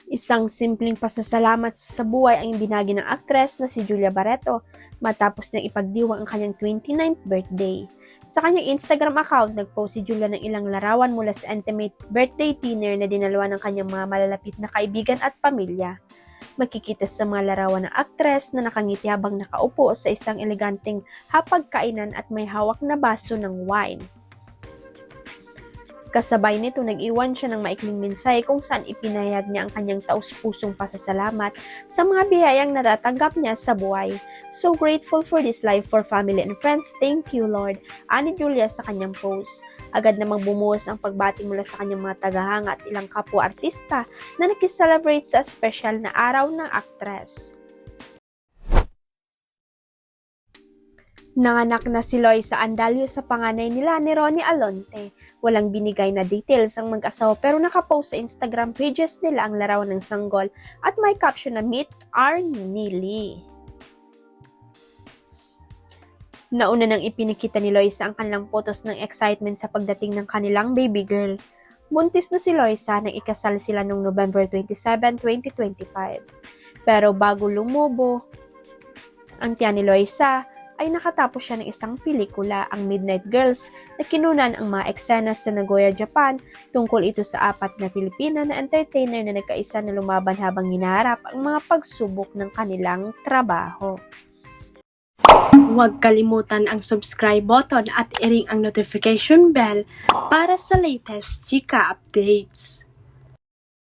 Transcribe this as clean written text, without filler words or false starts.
Isang simpleng pasasalamat sa buhay ang ibinagi ng aktres na si Julia Barreto matapos niyang ipagdiwang ang kanyang 29th birthday. Sa kanyang Instagram account, nagpost si Julia ng ilang larawan mula sa intimate birthday dinner na dinalawa ng kanyang mga malalapit na kaibigan at pamilya. Makikita sa mga larawan ng aktres na nakangiti habang nakaupo sa isang eleganteng hapagkainan at may hawak na baso ng wine. Kasabay nito, nag-iwan siya ng maikling mensahe kung saan ipinahayag niya ang kanyang taus-pusong pasasalamat sa mga biyayang natatanggap niya sa buhay. So grateful for this life, for family and friends. Thank you, Lord. Ani Julia sa kanyang post. Agad namang bumuhos ang pagbati mula sa kanyang mga tagahanga at ilang kapwa-artista na nakiselebrate sa special na araw ng aktres. Nanganak na si Loisa Andalio sa panganay nila ni Ronnie Alonte. Walang binigay na details ang mag-asawa pero nakapost sa Instagram pages nila ang larawan ng sanggol at may caption na Meet our Nili. Nauna nang ipinakita ni Loisa ang kanilang photos ng excitement sa pagdating ng kanilang baby girl. Buntis na si Loisa nang ikasal sila noong November 27, 2025. Pero bago lumubo ang tiyan ni Loisa, ay nakatapos siya ng isang pelikula, ang Midnight Girls, na kinunan ang mga eksena sa Nagoya, Japan. Tungkol ito sa 4 na Pilipina na entertainer na nagkaisa na lumaban habang hinaharap ang mga pagsubok ng kanilang trabaho. Huwag kalimutan ang subscribe button at i-ring ang notification bell para sa latest chika updates.